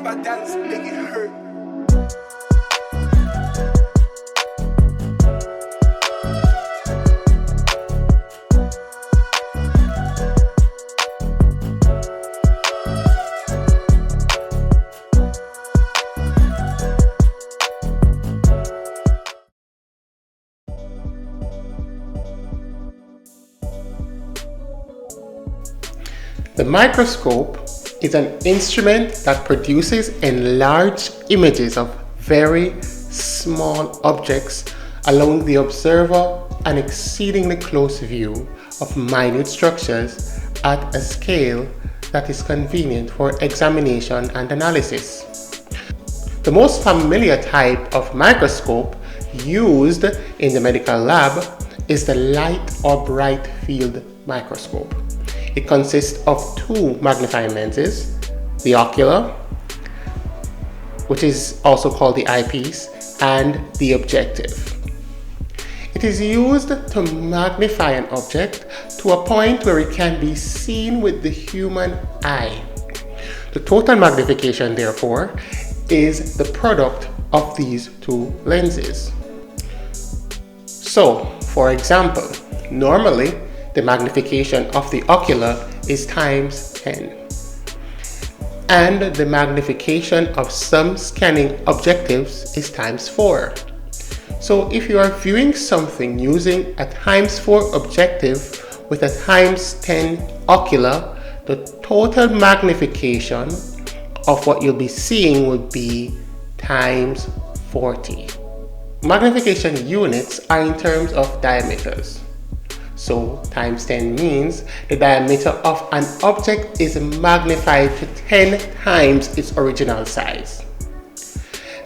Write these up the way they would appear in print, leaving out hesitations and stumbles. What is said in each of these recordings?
I dance, make it hurt. The microscope is an instrument that produces enlarged images of very small objects, allowing the observer an exceedingly close view of minute structures at a scale that is convenient for examination and analysis. The most familiar type of microscope used in the medical lab is the light or bright field microscope. It consists of two magnifying lenses, the ocular, which is also called the eyepiece, and the objective. It is used to magnify an object to a point where it can be seen with the human eye. The total magnification, therefore, is the product of these two lenses. So, for example, normally the magnification of the ocular is times 10, and the magnification of some scanning objectives is times 4. So if you are viewing something using a times 4 objective with a times 10 ocular, the total magnification of what you'll be seeing would be times 40. Magnification units are in terms of diameters. So times 10 means the diameter of an object is magnified to 10 times its original size.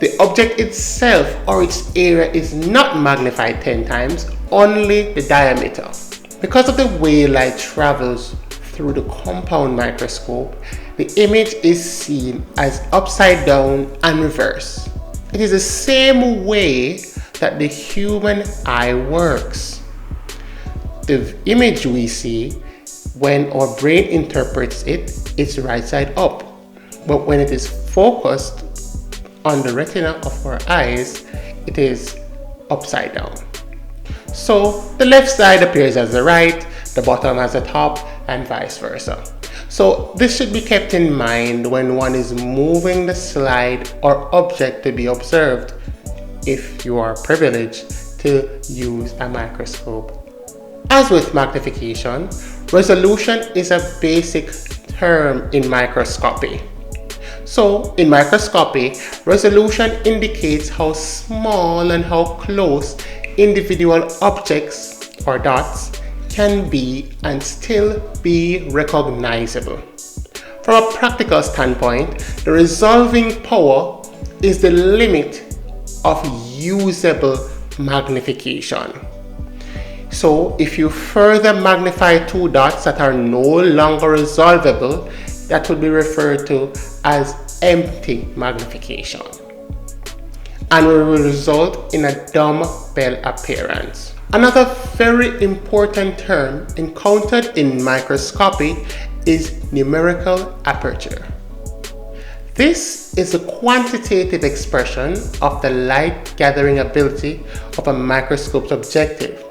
The object itself or its area is not magnified 10 times, only the diameter. Because of the way light travels through the compound microscope, the image is seen as upside down and reverse. It is the same way that the human eye works. The image we see, when our brain interprets it, is right side up. But when it is focused on the retina of our eyes, it is upside down. So the left side appears as the right, the bottom as the top, and vice versa. So this should be kept in mind when one is moving the slide or object to be observed, if you are privileged to use a microscope. As with magnification, resolution is a basic term in microscopy. So in microscopy, resolution indicates how small and how close individual objects or dots can be and still be recognizable. From a practical standpoint, the resolving power is the limit of usable magnification. So if you further magnify two dots that are no longer resolvable, that would be referred to as empty magnification, and will result in a dumbbell appearance. Another very important term encountered in microscopy is numerical aperture. This is a quantitative expression of the light gathering ability of a microscope's objective,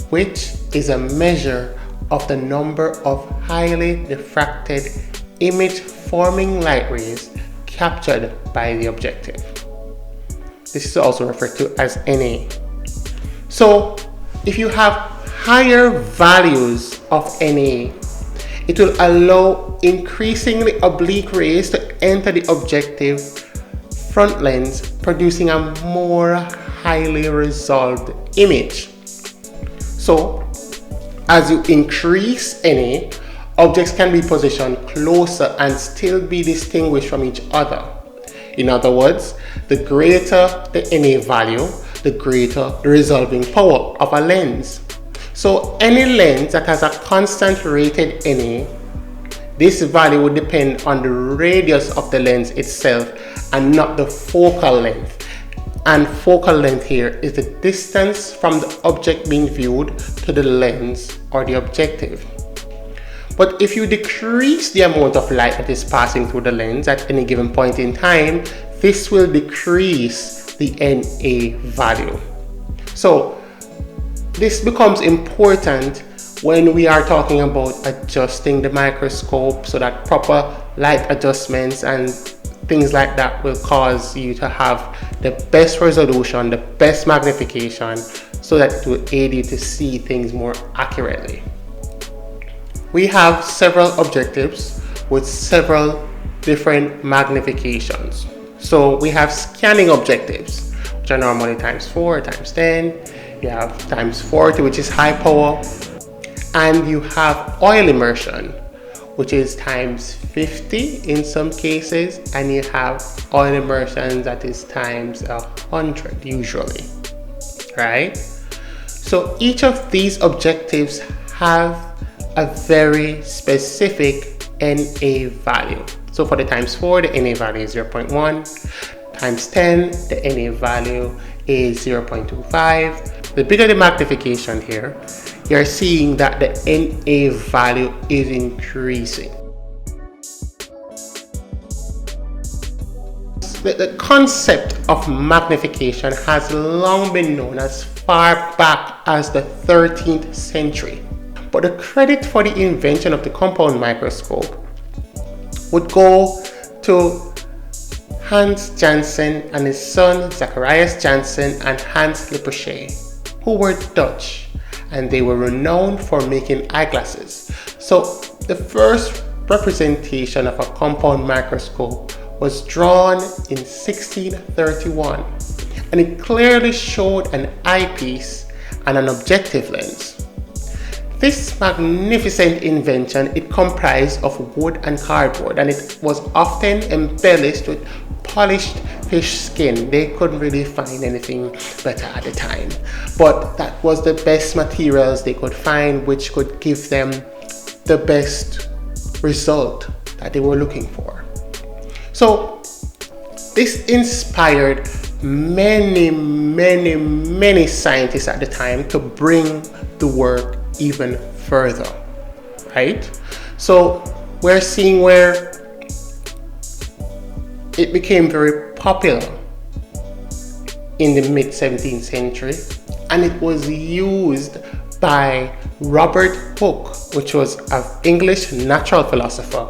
which is a measure of the number of highly diffracted image-forming light rays captured by the objective. This is also referred to as NA. So, if you have higher values of NA, it will allow increasingly oblique rays to enter the objective front lens, producing a more highly resolved image. So, as you increase NA, objects can be positioned closer and still be distinguished from each other. In other words, the greater the NA value, the greater the resolving power of a lens. So any lens that has a constant rated NA, this value would depend on the radius of the lens itself and not the focal length. And focal length here is the distance from the object being viewed to the lens or the objective. But if you decrease the amount of light that is passing through the lens at any given point in time, this will decrease the NA value. So this becomes important when we are talking about adjusting the microscope, so that proper light adjustments and things like that will cause you to have the best resolution, the best magnification, so that it will aid you to see things more accurately. We have several objectives with several different magnifications. So we have scanning objectives, which are normally ×4, ×10. You have ×40, which is high power. And you have oil immersion, which is ×50 in some cases, and you have oil immersion that is ×100 usually, right? So each of these objectives have a very specific NA value. So for the ×4, the NA value is 0.1, ×10, the NA value is 0.25. The bigger the magnification here, you're seeing that the NA value is increasing. The concept of magnification has long been known as far back as the 13th century. But the credit for the invention of the compound microscope would go to Hans Janssen and his son Zacharias Janssen and Hans Lippershey, who were Dutch, and they were renowned for making eyeglasses. So the first representation of a compound microscope was drawn in 1631, and it clearly showed an eyepiece and an objective lens. This magnificent invention, it comprised of wood and cardboard, and it was often embellished with polished fish skin. They couldn't really find anything better at the time, but that was the best materials they could find, which could give them the best result that they were looking for. So this inspired many scientists at the time to bring the work even further, right? So we're seeing where it became very popular in the mid 17th century, and it was used by Robert Hooke, which was an English natural philosopher,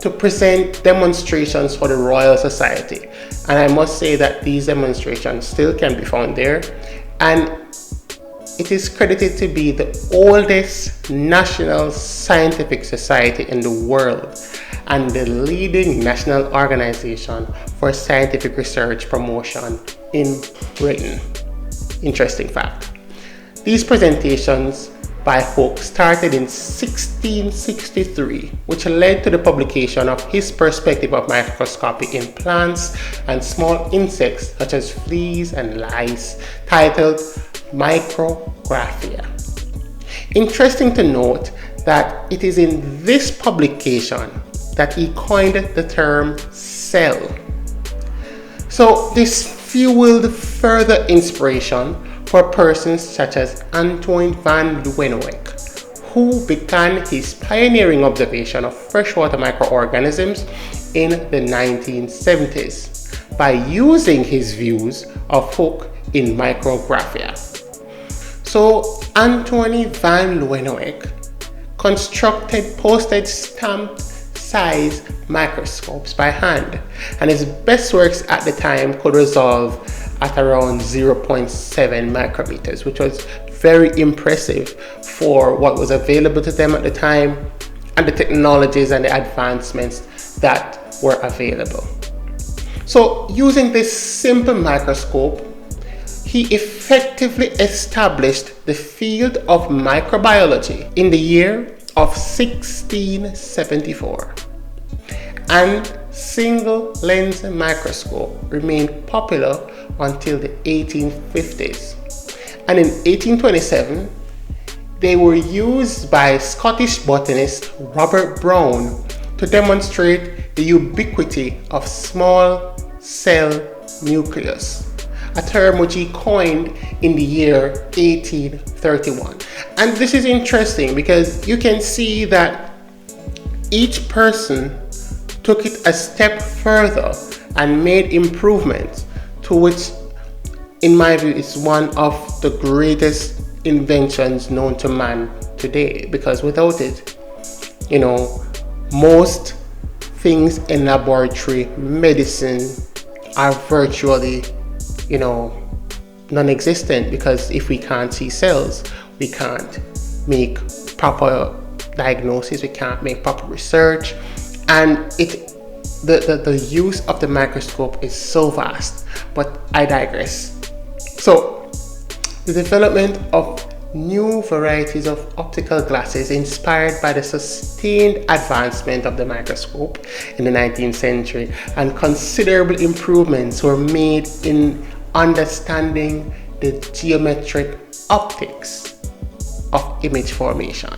to present demonstrations for the Royal Society. And I must say that these demonstrations still can be found there, and it is credited to be the oldest national scientific society in the world and the leading national organization for scientific research promotion in Britain. Interesting fact. These presentations by Hooke started in 1663, which led to the publication of his perspective of microscopy in plants and small insects such as fleas and lice, titled Micrographia. Interesting to note that it is in this publication that he coined the term cell. So this fueled further inspiration for persons such as Antoine van Leeuwenhoek, who began his pioneering observation of freshwater microorganisms in the 1970s by using his views of Hooke in Micrographia. So Antoine van Leeuwenhoek constructed postage stamped size microscopes by hand, and his best works at the time could resolve at around 0.7 micrometers, which was very impressive for what was available to them at the time and the technologies and the advancements that were available. So using this simple microscope, he effectively established the field of microbiology in the year of 1674. And single lens microscope remained popular until the 1850s. And in 1827, they were used by Scottish botanist Robert Brown to demonstrate the ubiquity of small cell nucleus, a term which he coined in the year 1831. And this is interesting because you can see that each person took it a step further and made improvements, to which, in my view, is one of the greatest inventions known to man today. Because without it, most things in laboratory medicine are virtually, non-existent, because if we can't see cells, we can't make proper diagnosis, we can't make proper research, and the use of the microscope is so vast. But I digress. So the development of new varieties of optical glasses inspired by the sustained advancement of the microscope in the 19th century, and considerable improvements were made in understanding the geometric optics of image formation.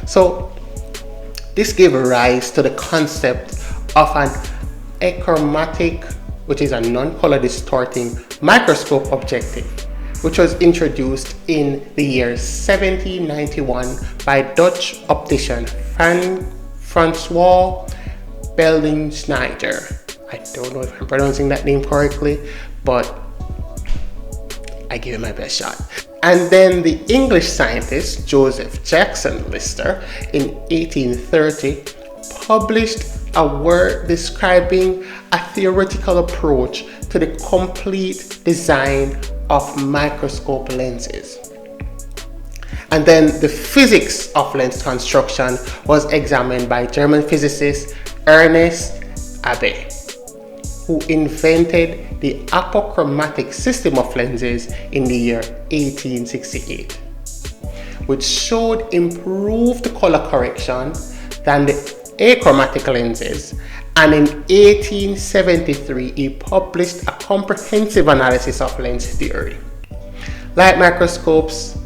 So this gave rise to the concept of an achromatic, which is a non-color distorting microscope objective, which was introduced in the year 1791 by Dutch optician Francois Bellingsnijder. I don't know if I'm pronouncing that name correctly, but I give it my best shot. And then the English scientist Joseph Jackson Lister in 1830 published a work describing a theoretical approach to the complete design of microscope lenses. And then the physics of lens construction was examined by German physicist Ernest Abbe, who invented the apochromatic system of lenses in the year 1868, which showed improved color correction than the achromatic lenses. And in 1873, he published a comprehensive analysis of lens theory. Light microscopes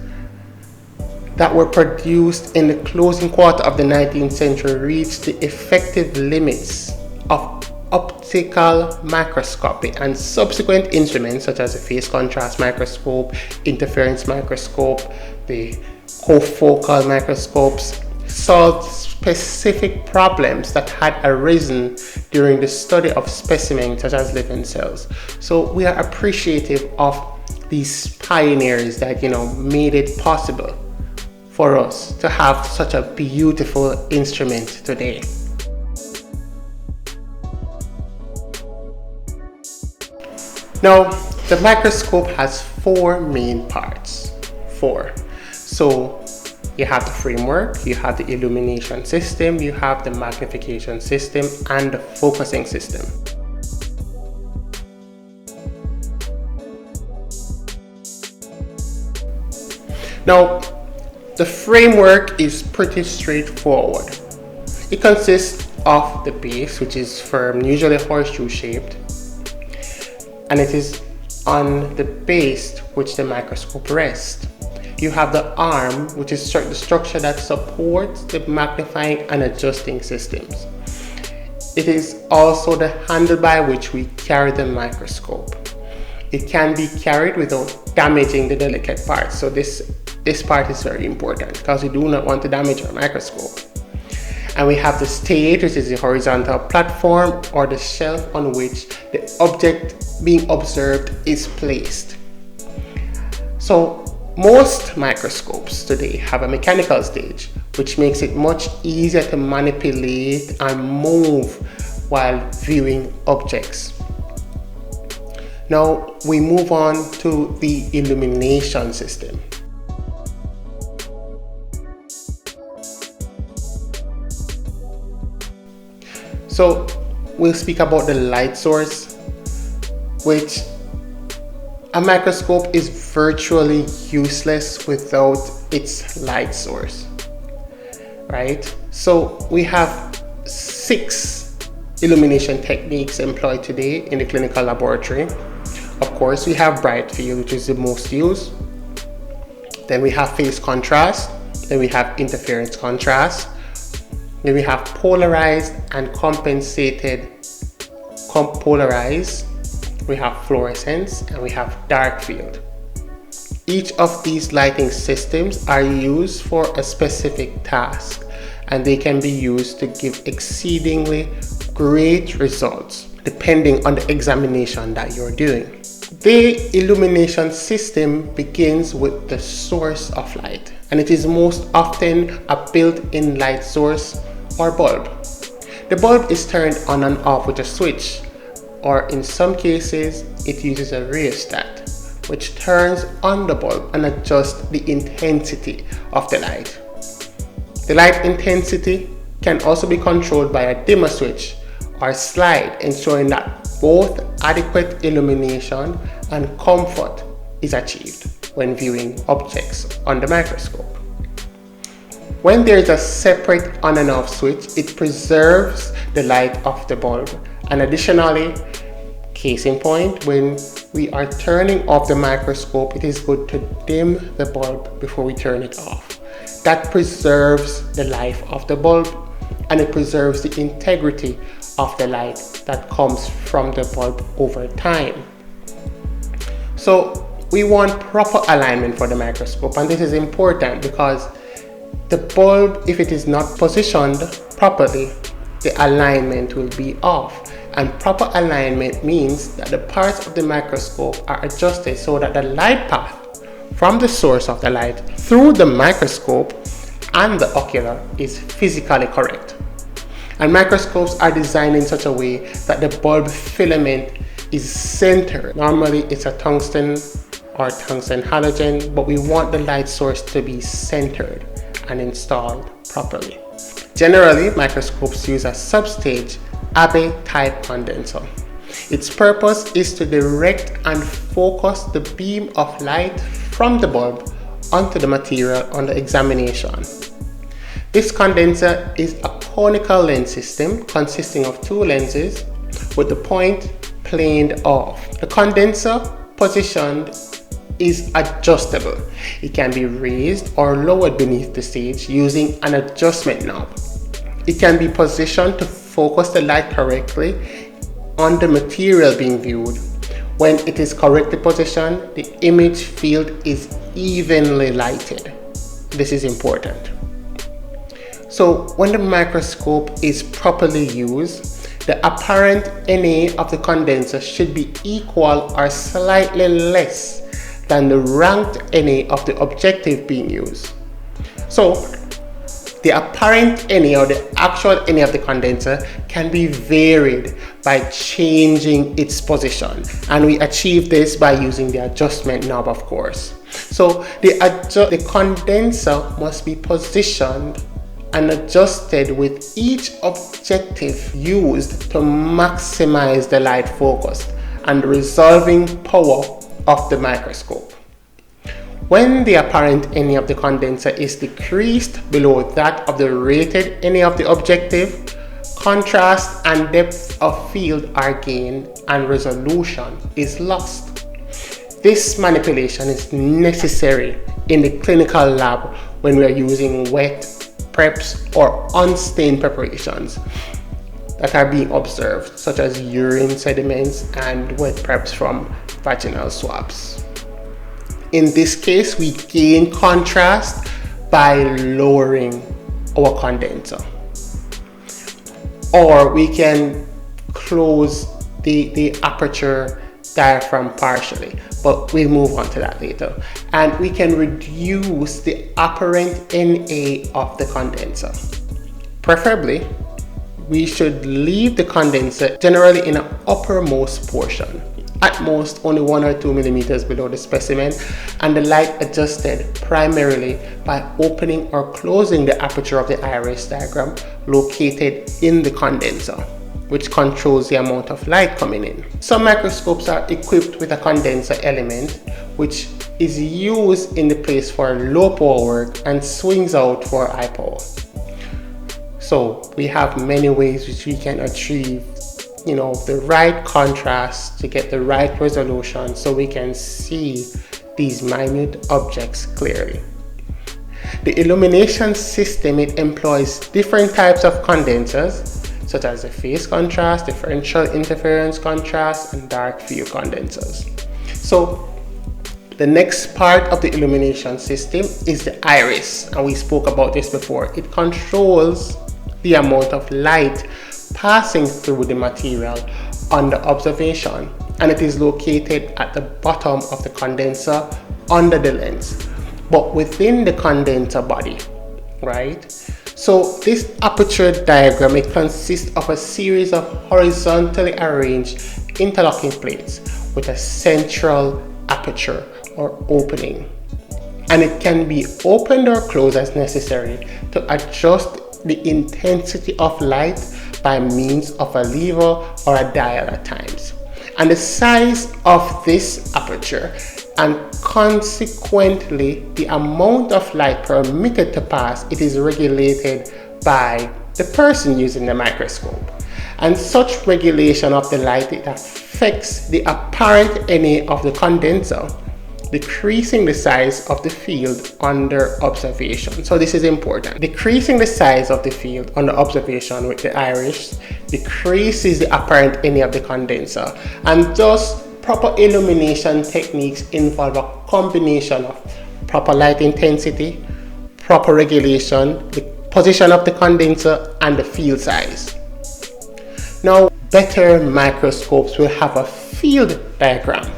that were produced in the closing quarter of the 19th century reached the effective limits of optical microscopy, and subsequent instruments such as the phase contrast microscope, interference microscope, the cofocal microscopes solved specific problems that had arisen during the study of specimens such as living cells. So we are appreciative of these pioneers that made it possible for us to have such a beautiful instrument today. Now, the microscope has four main parts. So you have the framework, you have the illumination system, you have the magnification system, and the focusing system. Now, the framework is pretty straightforward. It consists of the base, which is firm, usually horseshoe shaped, and it is on the base which the microscope rests. You have the arm, which is the structure that supports the magnifying and adjusting systems. It is also the handle by which we carry the microscope. It can be carried without damaging the delicate parts. So this part is very important because we do not want to damage our microscope. And we have the stage, which is the horizontal platform or the shelf on which the object being observed is placed. So most microscopes today have a mechanical stage, which makes it much easier to manipulate and move while viewing objects. Now we move on to the illumination system. So we'll speak about the light source, which a microscope is virtually useless without its light source, right? So we have 6 illumination techniques employed today in the clinical laboratory. Of course, we have bright field, which is the most used. Then we have phase contrast. Then we have interference contrast. Then we have polarized and compensated polarized. We have fluorescence, and we have dark field. Each of these lighting systems are used for a specific task, and they can be used to give exceedingly great results depending on the examination that you're doing. The illumination system begins with the source of light, and it is most often a built-in light source or bulb. The bulb is turned on and off with a switch, or in some cases it uses a rheostat, which turns on the bulb and adjusts the intensity of the light. The light intensity can also be controlled by a dimmer switch or slide, ensuring that both adequate illumination and comfort is achieved when viewing objects on the microscope. When there is a separate on and off switch, it preserves the light of the bulb. And additionally, case in point, when we are turning off the microscope, it is good to dim the bulb before we turn it off. That preserves the life of the bulb, and it preserves the integrity of the light that comes from the bulb over time. So we want proper alignment for the microscope, and this is important because the bulb, if it is not positioned properly, the alignment will be off. And proper alignment means that the parts of the microscope are adjusted so that the light path from the source of the light through the microscope and the ocular is physically correct. And microscopes are designed in such a way that the bulb filament is centered. Normally it's a tungsten or tungsten halogen, but we want the light source to be centered and installed properly. Generally, microscopes use a substage Abbe type condenser. Its purpose is to direct and focus the beam of light from the bulb onto the material under examination. This condenser is a conical lens system consisting of two lenses with the point planed off. The condenser positioned is adjustable. It can be raised or lowered beneath the stage using an adjustment knob. It can be positioned to focus the light correctly on the material being viewed. When it is correctly positioned, the image field is evenly lighted. This is important. So when the microscope is properly used, the apparent NA of the condenser should be equal or slightly less than the ranked NA of the objective being used. So the apparent NA or the actual NA of the condenser can be varied by changing its position, and we achieve this by using the adjustment knob, of course. So the condenser must be positioned and adjusted with each objective used to maximize the light focus and the resolving power of the microscope. When the apparent NA of the condenser is decreased below that of the rated NA of the objective, contrast and depth of field are gained and resolution is lost. This manipulation is necessary in the clinical lab when we are using wet preps or unstained preparations that are being observed, such as urine sediments and wet preps from vaginal swabs. In this case, we gain contrast by lowering our condenser, or we can close the aperture diaphragm partially, but we'll move on to that later. And we can reduce the apparent NA of the condenser. Preferably, we should leave the condenser generally in an uppermost portion, at most only 1 or 2 millimeters below the specimen, and the light adjusted primarily by opening or closing the aperture of the iris diaphragm located in the condenser, which controls the amount of light coming in. Some microscopes are equipped with a condenser element, which is used in the place for low power work and swings out for high power. So we have many ways which we can achieve the right contrast to get the right resolution so we can see these minute objects clearly. The illumination system, it employs different types of condensers, such as the phase contrast, differential interference contrast, and dark field condensers. So The next part of the illumination system is the iris, and we spoke about this before. It controls the amount of light passing through the material under observation, and it is located at the bottom of the condenser under the lens, but within the condenser body, right? So this aperture diagram, it consists of a series of horizontally arranged interlocking plates with a central aperture or opening, and it can be opened or closed as necessary to adjust the intensity of light by means of a lever or a dial at times. And the size of this aperture and consequently the amount of light permitted to pass, it is regulated by the person using the microscope. And such regulation of the light, it affects the apparent NA of the condenser, decreasing the size of the field under observation. So this is important. Decreasing the size of the field under observation with the iris decreases the apparent NA of the condenser, and thus proper illumination techniques involve a combination of proper light intensity, proper regulation, the position of the condenser, and the field size. Now, better microscopes will have a field diagram.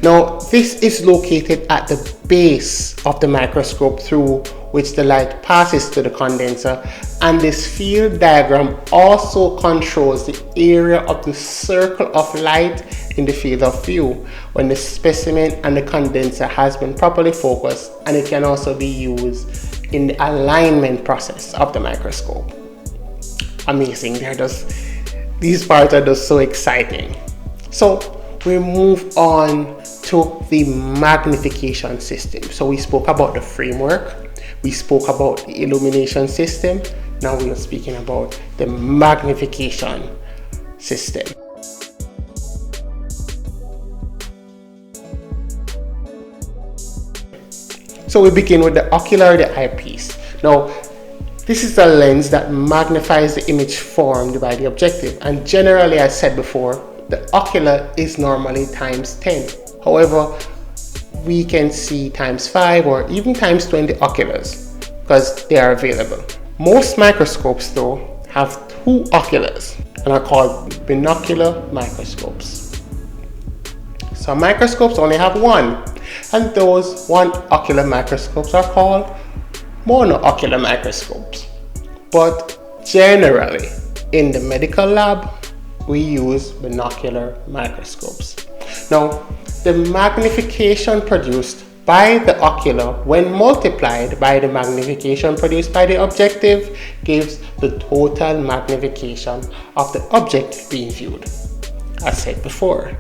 Now, this is located at the base of the microscope through which the light passes to the condenser, and this field diagram also controls the area of the circle of light in the field of view when the specimen and the condenser has been properly focused, and it can also be used in the alignment process of the microscope. Amazing. These parts are just so exciting. So we move on to the magnification system. So we spoke about the framework, we spoke about the illumination system. Now we are speaking about the magnification system. So we begin with the ocular, the eyepiece. Now, this is a lens that magnifies the image formed by the objective, and generally, as said before, the ocular is normally times 10. However, we can see times 5 or even times 20 oculars because they are available. Most microscopes though have 2 oculars and are called binocular microscopes. Some microscopes only have 1, and those 1 ocular microscopes are called monoocular microscopes. But generally, in the medical lab, we use binocular microscopes. Now, the magnification produced by the ocular, when multiplied by the magnification produced by the objective, gives the total magnification of the object being viewed, as said before.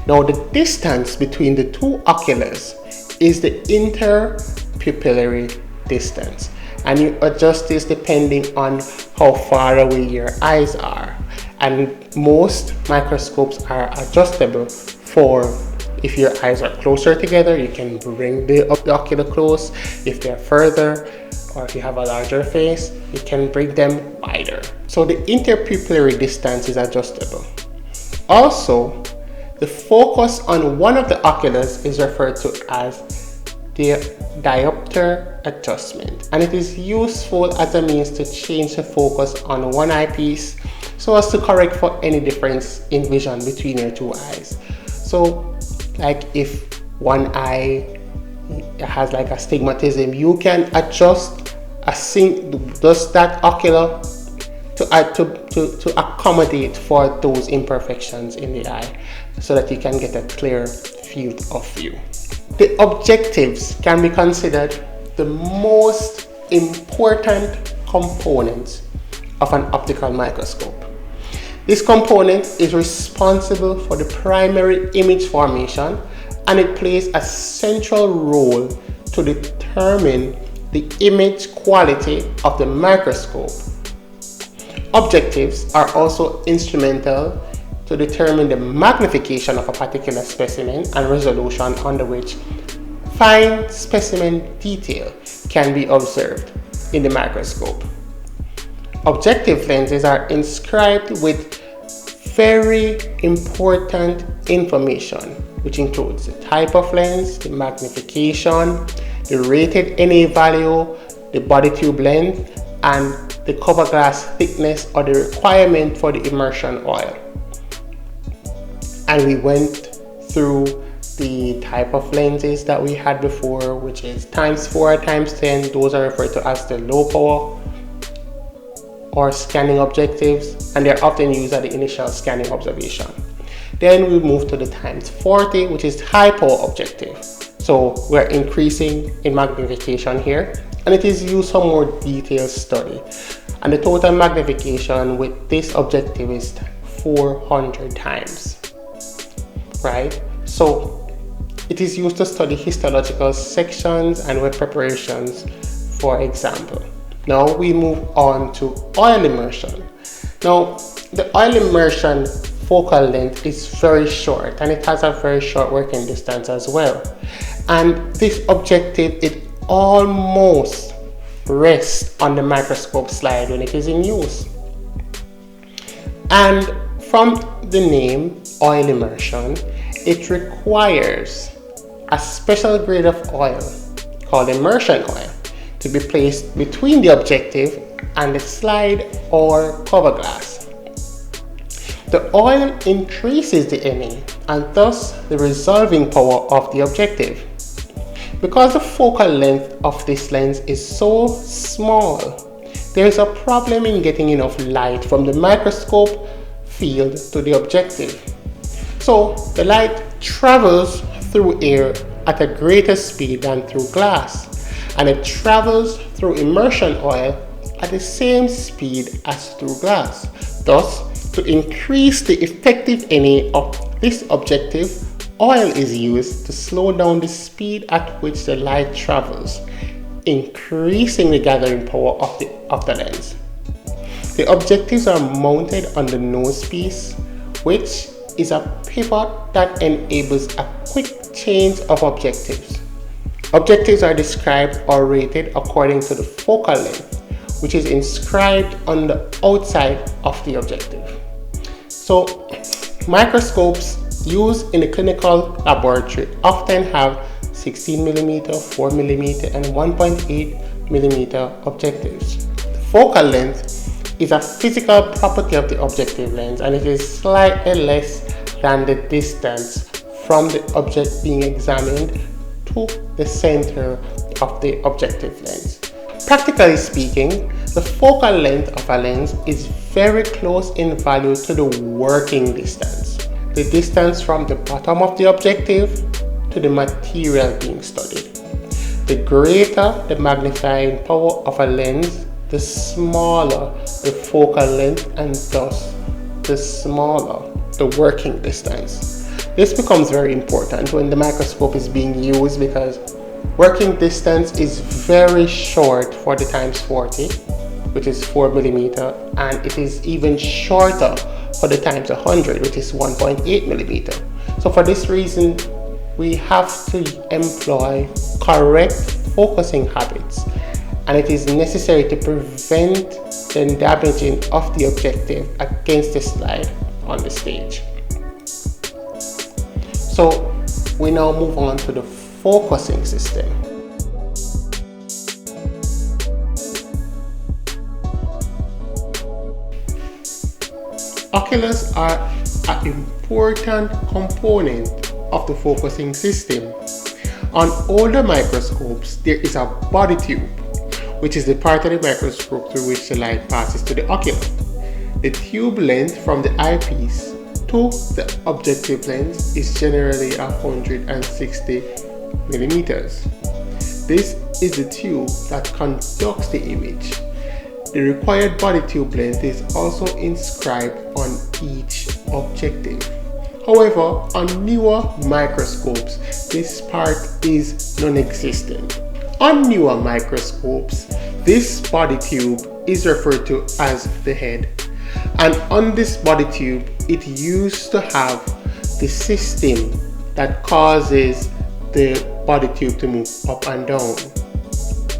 Now, the distance between the 2 oculars is the interpupillary distance, and you adjust this depending on how far away your eyes are. And most microscopes are adjustable for if your eyes are closer together, you can bring the ocular close. If they're further, or if you have a larger face, you can bring them wider. So the interpupillary distance is adjustable. Also, the focus on one of the oculars is referred to as the diopter adjustment, and it is useful as a means to change the focus on one eyepiece so as to correct for any difference in vision between your 2 eyes. So like if one eye has like astigmatism, you can adjust that ocular to accommodate for those imperfections in the eye so that you can get a clear field of view. The objectives can be considered the most important component of an optical microscope. This component is responsible for the primary image formation, and it plays a central role to determine the image quality of the microscope. Objectives are also instrumental to determine the magnification of a particular specimen and resolution under which fine specimen detail can be observed in the microscope. Objective lenses are inscribed with very important information which includes the type of lens, the magnification, the rated NA value, the body tube length, and the cover glass thickness or the requirement for the immersion oil. And we went through the type of lenses that we had before, which is ×4, ×10. Those are referred to as the low power or scanning objectives, and they're often used at the initial scanning observation. Then we move to the ×40, which is high power objective. So we're increasing in magnification here, and it is used for more detailed study. And the total magnification with this objective is 400 times, right? So it is used to study histological sections and wet preparations, for example. Now we move on to oil immersion. Now the oil immersion focal length is very short, and it has a very short working distance as well. And this objective, it almost rests on the microscope slide when it is in use. And from the name oil immersion, it requires a special grade of oil called immersion oil to be placed between the objective and the slide or cover glass. The oil increases the NA and thus the resolving power of the objective. Because the focal length of this lens is so small, there is a problem in getting enough light from the microscope field to the objective. So the light travels through air at a greater speed than through glass, and it travels through immersion oil at the same speed as through glass. Thus, to increase the effective NA of this objective, oil is used to slow down the speed at which the light travels, increasing the gathering power of the lens. The objectives are mounted on the nose piece, which is a pivot that enables a quick change of objectives. Objectives are described or rated according to the focal length, which is inscribed on the outside of the objective. So, microscopes used in the clinical laboratory often have 16mm, 4mm, and 1.8mm objectives. The focal length is a physical property of the objective lens, and it is slightly less than the distance from the object being examined to the center of the objective lens. Practically speaking, the focal length of a lens is very close in value to the working distance, the distance from the bottom of the objective to the material being studied. The greater the magnifying power of a lens, the smaller the focal length, and thus the smaller the working distance. This becomes very important when the microscope is being used because working distance is very short for the ×40, which is 4mm, and it is even shorter for the ×100, which is 1.8mm. So for this reason, we have to employ correct focusing habits, and it is necessary to prevent the damaging of the objective against the slide on the stage. So we now move on to the focusing system. Oculars are an important component of the focusing system. On older microscopes, there is a body tube, which is the part of the microscope through which the light passes to the ocular. The tube length from the eyepiece to the objective lens is generally 160 millimeters. This is the tube that conducts the image. The required body tube length is also inscribed on each objective. However, on newer microscopes, this part is non-existent. On newer microscopes, this body tube is referred to as the head. And on this body tube, it used to have the system that causes the body tube to move up and down.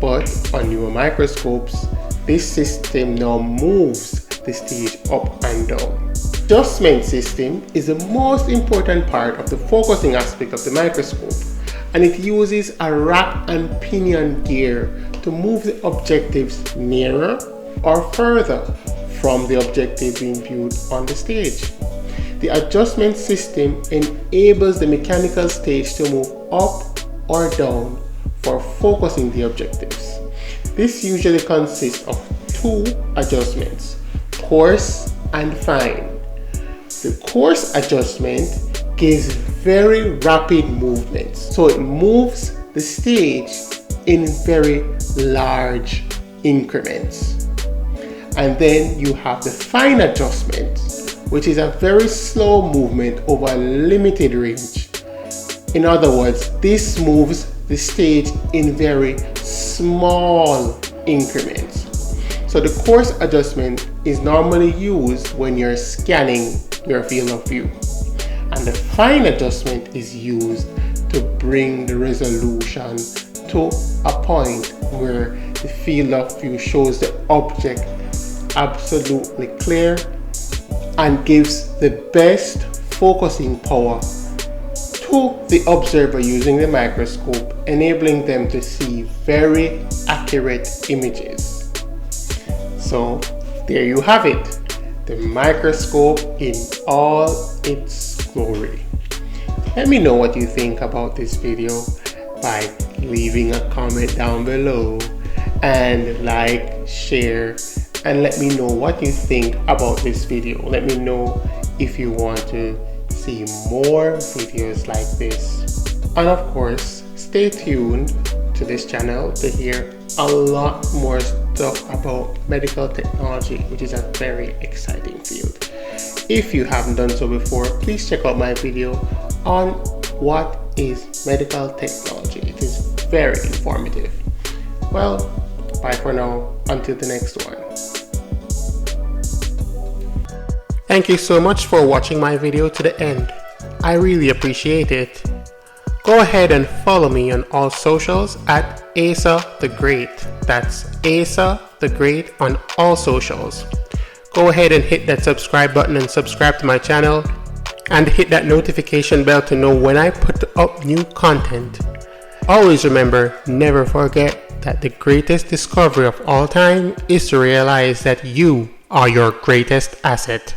But on newer microscopes, this system now moves the stage up and down. adjustment system is the most important part of the focusing aspect of the microscope, and it uses a rack and pinion gear to move the objectives nearer or further from the objective being viewed on the stage. The adjustment system enables the mechanical stage to move up or down for focusing the objectives. This usually consists of two adjustments, coarse and fine. The coarse adjustment gives very rapid movements, so it moves the stage in very large increments. And then you have the fine adjustment, which is a very slow movement over a limited range. In other words, this moves the stage in very small increments. So the coarse adjustment is normally used when you're scanning your field of view, and the fine adjustment is used to bring the resolution to a point where the field of view shows the object absolutely clear and gives the best focusing power to the observer using the microscope, enabling them to see very accurate images. So there you have it, the microscope in all its glory. Let me know what you think about this video by leaving a comment down below, and like, share, and let me know what you think about this video. Let me know if you want to see more videos like this. And of course, stay tuned to this channel to hear a lot more stuff about medical technology, which is a very exciting field. If you haven't done so before, please check out my video on what is medical technology. It is very informative. Well, bye for now, until the next one. Thank you so much for watching my video to the end. I really appreciate it. Go ahead and follow me on all socials at Asa the Great. That's Asa the Great on all socials. Go ahead and hit that subscribe button and subscribe to my channel, and hit that notification bell to know when I put up new content. Always remember, never forget that the greatest discovery of all time is to realize that you are your greatest asset.